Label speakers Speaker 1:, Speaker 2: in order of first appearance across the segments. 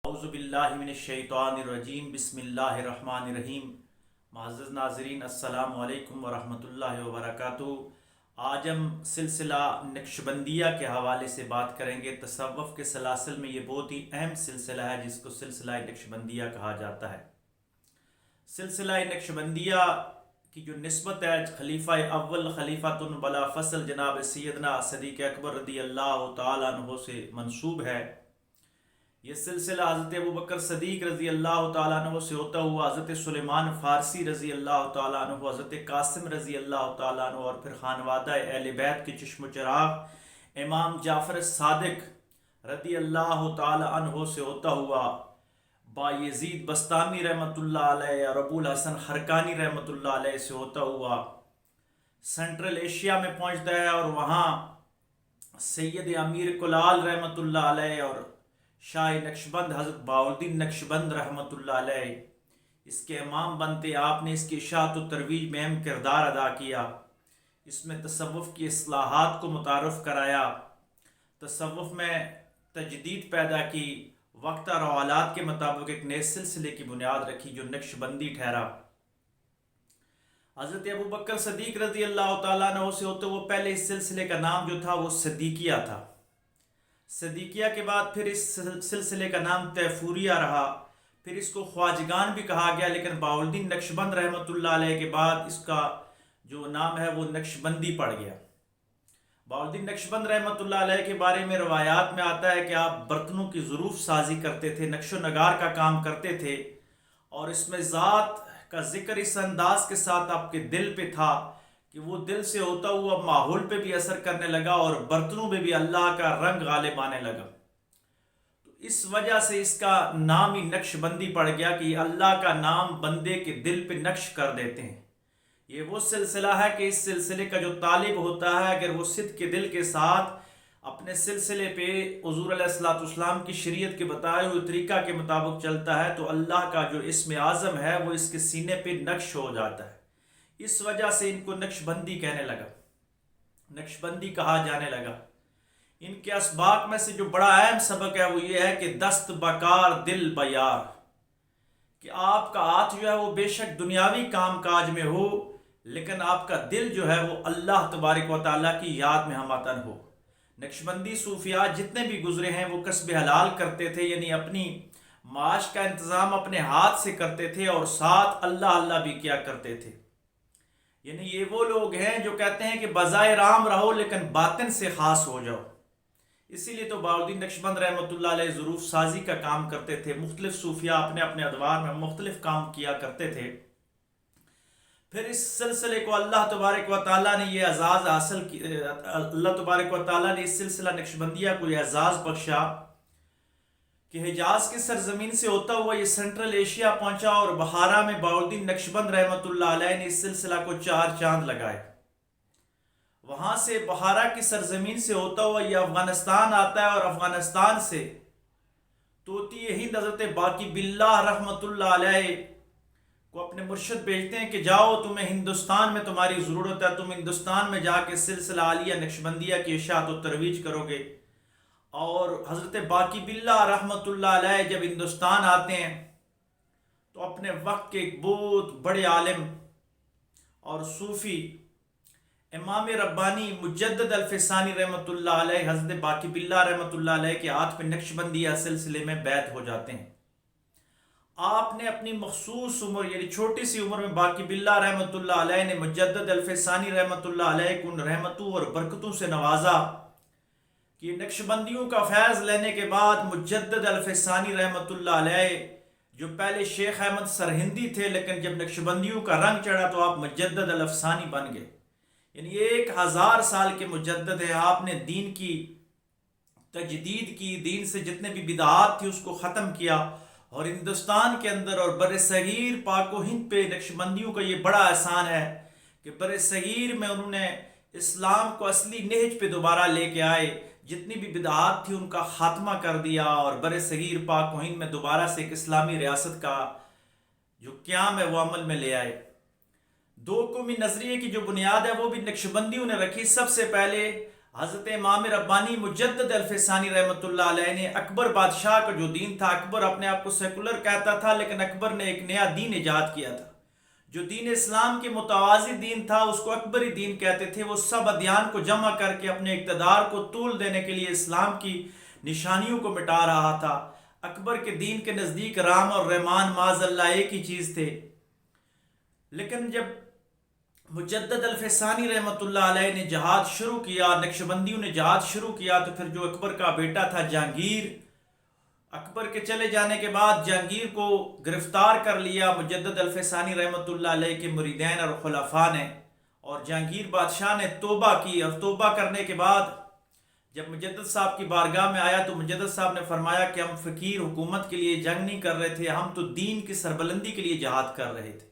Speaker 1: اعوذ باللہ من الشیطان الرجیم بسم اللہ الرحمن الرحیم۔ معزز ناظرین السلام علیکم ورحمۃ اللہ وبرکاتہ۔ آج ہم سلسلہ نقشبندیہ کے حوالے سے بات کریں گے۔ تصوف کے سلاسل میں یہ بہت ہی اہم سلسلہ ہے جس کو سلسلہ نقشبندیہ کہا جاتا ہے۔ سلسلہ نقشبندیہ کی جو نسبت ہے خلیفہ اول خلیفۃ بلا فصل جناب سیدنا صدیق اکبر رضی اللہ تعالیٰ عنہ سے منسوب ہے۔ یہ سلسلہ حضرت ابوبکر صدیق رضی اللہ تعالیٰ عنہ سے ہوتا ہوا حضرت سلیمان فارسی رضی اللہ تعالیٰ عنہ، حضرت قاسم رضی اللہ تعالیٰ عنہ اور پھر خانوادہ اہل بیت کے چشم و چراغ امام جعفر صادق رضی اللہ تعالیٰ عنہ سے ہوتا ہوا بایزید بستامی رحمۃ اللہ علیہ اور ابو الحسن خرقانی رحمۃ اللہ علیہ سے ہوتا ہوا سینٹرل ایشیا میں پہنچتا ہے، اور وہاں سید امیر کلال رحمۃ اللہ علیہ اور شاہ نقشبند حضرت بہاؤالدین نقشبند رحمۃ اللہ علیہ اس کے امام بنتے۔ آپ نے اس کی اشاعت و ترویج میں اہم کردار ادا کیا۔ اس میں تصوف کی اصلاحات کو متعارف کرایا، تصوف میں تجدید پیدا کی، وقت اور حالات کے مطابق ایک نئے سلسلے کی بنیاد رکھی جو نقشبندی ٹھہرا۔ حضرت ابوبکر صدیق رضی اللہ تعالیٰ عنہ سے ہوتے وہ پہلے اس سلسلے کا نام جو تھا وہ صدیقیہ تھا۔ صدیقیہ کے بعد پھر اس سلسلے کا نام تیفوریہ رہا، پھر اس کو خواجگان بھی کہا گیا، لیکن بہاؤالدین نقشبند رحمۃ اللہ علیہ کے بعد اس کا جو نام ہے وہ نقشبندی پڑ گیا۔ بہاؤالدین نقشبند رحمۃ اللہ علیہ کے بارے میں روایات میں آتا ہے کہ آپ برتنوں کی ظروف سازی کرتے تھے، نقش و نگار کا کام کرتے تھے، اور اس میں ذات کا ذکر اس انداز کے ساتھ آپ کے دل پہ تھا کہ وہ دل سے ہوتا ہوا ماحول پہ بھی اثر کرنے لگا اور برتنوں پہ بھی اللہ کا رنگ غالب آنے لگا۔ تو اس وجہ سے اس کا نام ہی نقش بندی پڑ گیا کہ اللہ کا نام بندے کے دل پہ نقش کر دیتے ہیں۔ یہ وہ سلسلہ ہے کہ اس سلسلے کا جو طالب ہوتا ہے اگر وہ صدق کے دل کے ساتھ اپنے سلسلے پہ حضور علیہ الصلوۃ والسلام کی شریعت کے بتائے ہوئے طریقہ کے مطابق چلتا ہے تو اللہ کا جو اسم اعظم ہے وہ اس کے سینے پہ نقش ہو جاتا ہے۔ اس وجہ سے ان کو نقشبندی کہنے لگا، نقشبندی کہا جانے لگا۔ ان کے اسباق میں سے جو بڑا اہم سبق ہے وہ یہ ہے کہ دست بکار دل بیار، کہ آپ کا ہاتھ جو ہے وہ بے شک دنیاوی کام کاج میں ہو لیکن آپ کا دل جو ہے وہ اللہ تبارک و تعالیٰ کی یاد میں ہماتن ہو۔ نقشبندی صوفیاء جتنے بھی گزرے ہیں وہ کسب حلال کرتے تھے، یعنی اپنی معاش کا انتظام اپنے ہاتھ سے کرتے تھے اور ساتھ اللہ اللہ بھی کیا کرتے تھے۔ یعنی یہ وہ لوگ ہیں جو کہتے ہیں کہ بظاہر عام رہو لیکن باطن سے خاص ہو جاؤ۔ اسی لیے تو بہاؤالدین نقشبند رحمۃ اللہ علیہ ظروف سازی کا کام کرتے تھے۔ مختلف صوفیاء اپنے اپنے ادوار میں مختلف کام کیا کرتے تھے۔ پھر اس سلسلے کو اللہ تبارک و تعالیٰ نے یہ اعزاز حاصل کیا، اللہ تبارک و تعالیٰ نے اس سلسلہ نقشبندیہ کو یہ اعزاز بخشا کہ حجاز کی سرزمین سے ہوتا ہوا یہ سینٹرل ایشیا پہنچا، اور بخارا میں بہاؤالدین نقشبند رحمۃ اللہ علیہ نے اس سلسلہ کو 4 چاند لگائے۔ وہاں سے بخارا کی سرزمین سے ہوتا ہوا یہ افغانستان آتا ہے، اور افغانستان سے طوطی ہند حضرت باقی باللہ رحمۃ اللہ علیہ کو اپنے مرشد بھیجتے ہیں کہ جاؤ تمہیں ہندوستان میں تمہاری ضرورت ہے، تم ہندوستان میں جا کے سلسلہ عالیہ نقشبندیہ کی اشاعت و ترویج کرو گے۔ اور حضرت باقی باللہ رحمۃ اللہ علیہ جب ہندوستان آتے ہیں تو اپنے وقت کے ایک بہت بڑے عالم اور صوفی امام ربانی مجدد الفسانی رحمۃ اللہ علیہ حضرت باقی باللہ رحمۃ اللہ علیہ کے ہاتھ پہ نقشبندیہ سلسلے میں بیعت ہو جاتے ہیں۔ آپ نے اپنی مخصوص عمر یعنی چھوٹی سی عمر میں باقی باللہ رحمۃ اللہ علیہ نے مجدد الفسانی رحمۃ اللہ علیہ کو ان رحمتوں اور برکتوں سے نوازا کہ نقشبندیوں کا فیض لینے کے بعد مجدد الفسانی رحمۃ اللہ علیہ جو پہلے شیخ احمد سرہندی تھے لیکن جب نقشبندیوں کا رنگ چڑھا تو آپ مجدد الافسانی بن گئے، یعنی 1000 سال کے مجدد ہیں۔ آپ نے دین کی تجدید کی، دین سے جتنے بھی بدعات تھی اس کو ختم کیا، اور ہندوستان کے اندر اور بر صغیر پاک و ہند پہ نقشبندیوں کا یہ بڑا احسان ہے کہ بر صغیر میں انہوں نے اسلام کو اصلی نہج پہ دوبارہ لے کے آئے، جتنی بھی بدعات تھی ان کا خاتمہ کر دیا، اور بر صغیر پاک و ہند میں دوبارہ سے ایک اسلامی ریاست کا جو قیام ہے وہ عمل میں لے آئے۔ 2 قومی نظریے کی جو بنیاد ہے وہ بھی نقشبندیوں نے رکھی۔ سب سے پہلے حضرت امام ربانی مجدد الفسانی رحمۃ اللہ علیہ نے اکبر بادشاہ کا جو دین تھا، اکبر اپنے آپ کو سیکولر کہتا تھا، لیکن اکبر نے ایک نیا دین ایجاد کیا تھا جو دین اسلام کے متوازی دین تھا، اس کو اکبری دین کہتے تھے۔ وہ سب ادیان کو جمع کر کے اپنے اقتدار کو طول دینے کے لیے اسلام کی نشانیوں کو مٹا رہا تھا۔ اکبر کے دین کے نزدیک رام اور رحمان معاذ اللہ ایک ہی چیز تھے۔ لیکن جب مجدد الفسانی رحمۃ اللہ علیہ نے جہاد شروع کیا، نقشبندیوں نے جہاد شروع کیا، تو پھر جو اکبر کا بیٹا تھا جہانگیر، اکبر کے چلے جانے کے بعد جہانگیر کو گرفتار کر لیا مجدد الفسانی رحمۃ اللہ علیہ کے مریدین اور خلفاء نے، اور جہانگیر بادشاہ نے توبہ کی، اور توبہ کرنے کے بعد جب مجدد صاحب کی بارگاہ میں آیا تو مجدد صاحب نے فرمایا کہ ہم فقیر حکومت کے لیے جنگ نہیں کر رہے تھے، ہم تو دین کی سربلندی کے لیے جہاد کر رہے تھے۔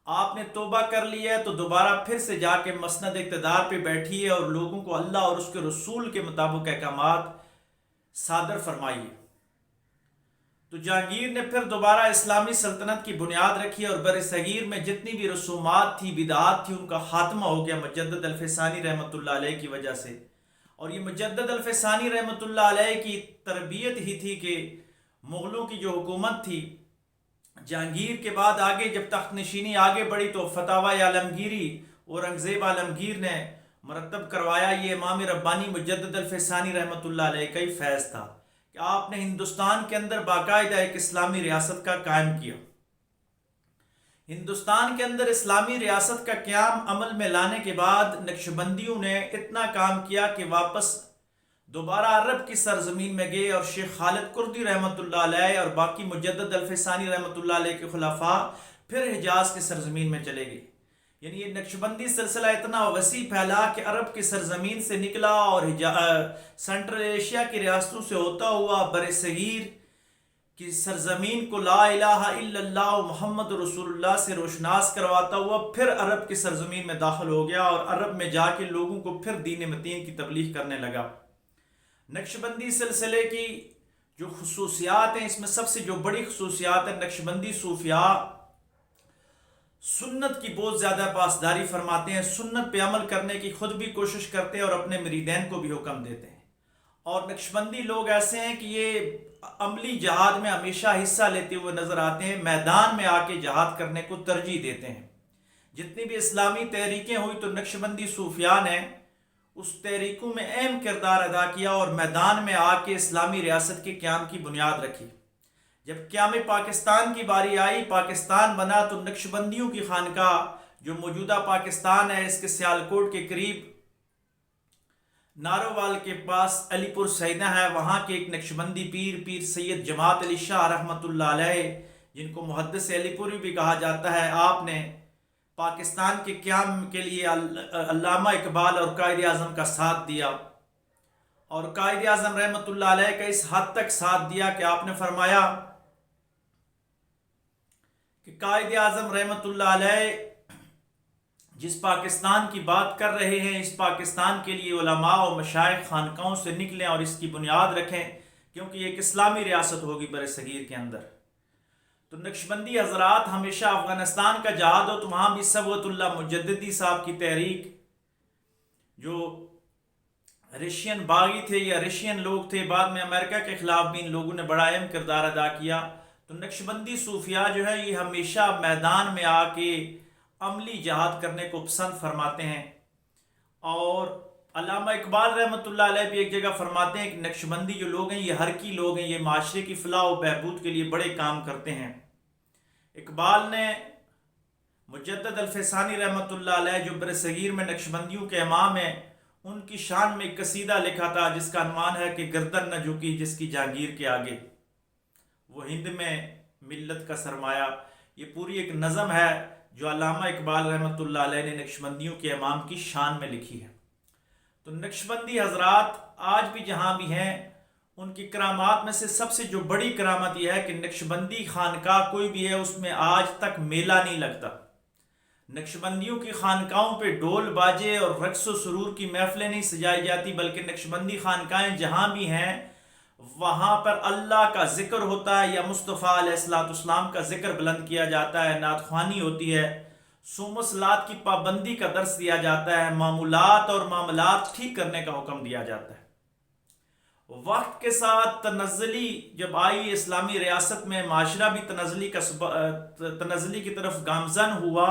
Speaker 1: آپ نے توبہ کر لی ہے تو دوبارہ پھر سے جا کے مسند اقتدار پہ بیٹھیے اور لوگوں کو اللہ اور اس کے رسول کے مطابق احکامات صادر فرمائیے۔ تو جہانگیر نے پھر دوبارہ اسلامی سلطنت کی بنیاد رکھی، اور بر صغیر میں جتنی بھی رسومات تھی، بدعات تھی، ان کا خاتمہ ہو گیا مجدد الفسانی رحمۃ اللہ علیہ کی وجہ سے۔ اور یہ مجدد الفسانی رحمۃ اللہ علیہ کی تربیت ہی تھی کہ مغلوں کی جو حکومت تھی، جہانگیر کے بعد آگے جب تخت نشینی آگے بڑھی تو فتاوی عالمگیری اورنگزیب عالمگیر نے مرتب کروایا۔ یہ امام ربانی مجدد الفسانی رحمۃ اللہ علیہ کا ہی فیض تھا کہ آپ نے ہندوستان کے اندر باقاعدہ ایک اسلامی ریاست کا قائم کیا۔ ہندوستان کے اندر اسلامی ریاست کا قیام عمل میں لانے کے بعد نقشبندیوں نے اتنا کام کیا کہ واپس دوبارہ عرب کی سرزمین میں گئے، اور شیخ خالد کردی رحمۃ اللہ علیہ اور باقی مجدد الفسانی رحمۃ اللہ علیہ کے خلفاء پھر حجاز کی سرزمین میں چلے گئے۔ یعنی یہ نقشبندی سلسلہ اتنا وسیع پھیلا کہ عرب کی سرزمین سے نکلا اور سینٹرل ایشیا کی ریاستوں سے ہوتا ہوا بر صغیر کی سرزمین کو لا الہ الا اللہ محمد رسول اللہ سے روشناس کرواتا ہوا پھر عرب کی سرزمین میں داخل ہو گیا، اور عرب میں جا کے لوگوں کو پھر دین متین کی تبلیغ کرنے لگا۔ نقشبندی سلسلے کی جو خصوصیات ہیں، اس میں سب سے جو بڑی خصوصیات ہے، نقشبندی صوفیاء سنت کی بہت زیادہ پاسداری فرماتے ہیں، سنت پہ عمل کرنے کی خود بھی کوشش کرتے ہیں اور اپنے مریدین کو بھی حکم دیتے ہیں۔ اور نقشبندی لوگ ایسے ہیں کہ یہ عملی جہاد میں ہمیشہ حصہ لیتے ہوئے نظر آتے ہیں، میدان میں آ کے جہاد کرنے کو ترجیح دیتے ہیں۔ جتنی بھی اسلامی تحریکیں ہوئی تو نقشبندی صوفیاء نے اس تحریکوں میں اہم کردار ادا کیا اور میدان میں آ کے اسلامی ریاست کے قیام کی بنیاد رکھی۔ جب قیام پاکستان کی باری آئی، پاکستان بنا، تو نقشبندیوں کی خانقاہ جو موجودہ پاکستان ہے، اس کے سیالکوٹ کے قریب نارووال کے پاس علی پور سیدہ ہے، وہاں کے ایک نقشبندی پیر سید جماعت علی شاہ رحمۃ اللہ علیہ، جن کو محدث علی پوری بھی کہا جاتا ہے، آپ نے پاکستان کے قیام کے لیے علامہ اقبال اور قائد اعظم کا ساتھ دیا، اور قائد اعظم رحمۃ اللہ علیہ کا اس حد تک ساتھ دیا کہ آپ نے فرمایا کہ قائد اعظم رحمۃ اللہ علیہ جس پاکستان کی بات کر رہے ہیں، اس پاکستان کے لیے علماء و مشائخ خانقاہوں سے نکلیں اور اس کی بنیاد رکھیں، کیونکہ یہ ایک اسلامی ریاست ہوگی بر صغیر کے اندر۔ تو نقشبندی حضرات ہمیشہ افغانستان کا جہاد ہو تو وہاں بھی صبغت اللہ مجددی صاحب کی تحریک، جو رشین باغی تھے یا رشین لوگ تھے، بعد میں امریکہ کے خلاف بھی ان لوگوں نے بڑا اہم کردار ادا کیا۔ تو نقشبندی صوفیاء جو ہے یہ ہمیشہ میدان میں آ کے عملی جہاد کرنے کو پسند فرماتے ہیں۔ اور علامہ اقبال رحمۃ اللہ علیہ بھی ایک جگہ فرماتے ہیں کہ نقشبندی جو لوگ ہیں یہ حرکی لوگ ہیں، یہ معاشرے کی فلاح و بہبود کے لیے بڑے کام کرتے ہیں۔ اقبال نے مجدد الفسانی رحمۃ اللہ علیہ جو بر صغیر میں نقشبندیوں کے امام ہیں، ان کی شان میں ایک قصیدہ لکھا تھا جس کا عنوان ہے کہ گردن نہ جھکی جس کی جہانگیر کے آگے، وہ ہند میں ملت کا سرمایہ۔ یہ پوری ایک نظم ہے جو علامہ اقبال رحمۃ اللہ علیہ نے نقشبندیوں کے امام کی شان میں لکھی ہے۔ تو نقشبندی حضرات آج بھی جہاں بھی ہیں، ان کی کرامات میں سے سب سے جو بڑی کرامت یہ ہے کہ نقشبندی خانقاہ کوئی بھی ہے اس میں آج تک میلہ نہیں لگتا۔ نقشبندیوں کی خانقاہوں پہ ڈول باجے اور رقص و سرور کی محفلیں نہیں سجائی جاتی، بلکہ نقشبندی خانقاہیں جہاں بھی ہیں وہاں پر اللہ کا ذکر ہوتا ہے، یا مصطفیٰ علیہ السلام کا ذکر بلند کیا جاتا ہے، نعت خوانی ہوتی ہے، صوم و صلات کی پابندی کا درس دیا جاتا ہے، معمولات اور معاملات ٹھیک کرنے کا حکم دیا جاتا ہے۔ وقت کے ساتھ تنزلی جب آئی اسلامی ریاست میں، معاشرہ بھی تنزلی کی طرف گامزن ہوا،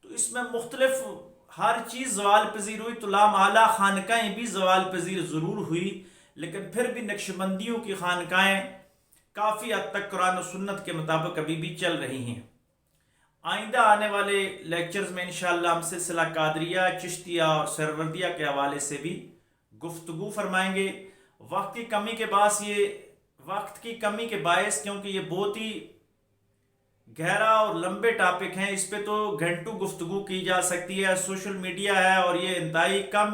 Speaker 1: تو اس میں مختلف ہر چیز زوال پذیر ہوئی، تو لامحالہ خانقاہیں بھی زوال پذیر ضرور ہوئی، لیکن پھر بھی نقشبندیوں کی خانقاہیں کافی حد تک قرآن و سنت کے مطابق ابھی بھی چل رہی ہیں۔ آئندہ آنے والے لیکچرز میں انشاءاللہ ہم سلسلہ قادریہ، چشتیہ اور سہروردیہ کے حوالے سے بھی گفتگو فرمائیں گے۔ وقت کی کمی کے باعث کیونکہ یہ بہت ہی گہرا اور لمبے ٹاپک ہیں، اس پہ تو گھنٹوں گفتگو کی جا سکتی ہے، سوشل میڈیا ہے، اور یہ انتہائی کم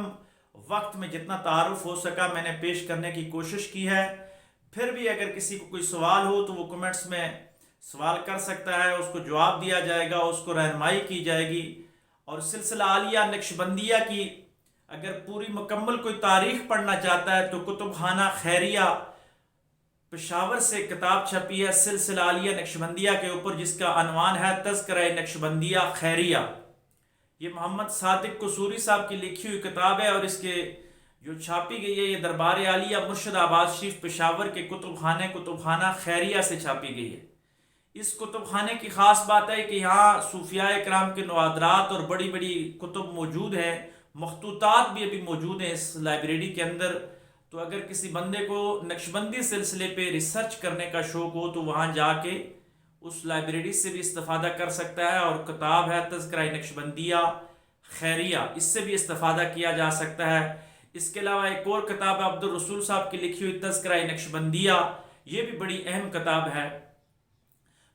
Speaker 1: وقت میں جتنا تعارف ہو سکا میں نے پیش کرنے کی کوشش کی ہے۔ پھر بھی اگر کسی کو کوئی سوال ہو تو وہ کمنٹس میں سوال کر سکتا ہے، اس کو جواب دیا جائے گا، اس کو رہنمائی کی جائے گی۔ اور سلسلہ عالیہ نقشبندیہ کی اگر پوری مکمل کوئی تاریخ پڑھنا چاہتا ہے تو کتب خانہ خیریہ پشاور سے کتاب چھپی ہے سلسلہ عالیہ نقشبندیہ کے اوپر، جس کا عنوان ہے تذکرہ نقشبندیہ خیریہ۔ یہ محمد صادق قصوری صاحب کی لکھی ہوئی کتاب ہے، اور اس کے جو چھاپی گئی ہے یہ دربار عالیہ مرشد آباد شریف پشاور کے کتب خانہ خیریہ سے چھاپی گئی ہے۔ اس کتب خانے کی خاص بات ہے کہ یہاں صوفیاء کرام کے نوادرات اور بڑی بڑی کتب موجود ہیں، مخطوطات بھی ابھی موجود ہیں اس لائبریری کے اندر۔ تو اگر کسی بندے کو نقشبندی سلسلے پہ ریسرچ کرنے کا شوق ہو تو وہاں جا کے اس لائبریری سے بھی استفادہ کر سکتا ہے، اور کتاب ہے تذکرہ نقشبندیہ خیریہ، اس سے بھی استفادہ کیا جا سکتا ہے۔ اس کے علاوہ ایک اور کتاب ہے عبد الرسول صاحب کی لکھی ہوئی تذکرہ نقشبندیہ، یہ بھی بڑی اہم کتاب ہے۔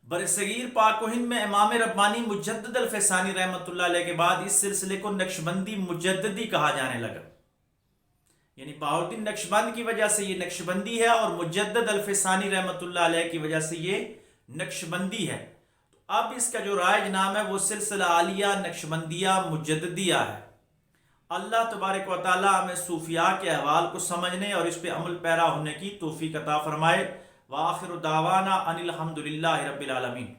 Speaker 1: برصغیر پاک و ہند میں امام ربانی مجدد الفسانی رحمۃ اللہ علیہ کے بعد اس سلسلے کو نقشبندی مجددی کہا جانے لگا، یعنی بہاؤالدین نقشبند کی وجہ سے یہ نقشبندی ہے، اور مجدد الفسانی رحمۃ اللہ علیہ کی وجہ سے یہ نقشبندی ہے۔ تو اب اس کا جو رائج نام ہے وہ سلسلہ عالیہ نقشبندیہ مجددیہ ہے۔ اللہ تبارک و تعالی ہمیں صوفیاء کے احوال کو سمجھنے اور اس پہ عمل پیرا ہونے کی توفیق عطا فرمائے۔ وآخر دعوانا ان الحمد للہ رب العالمین۔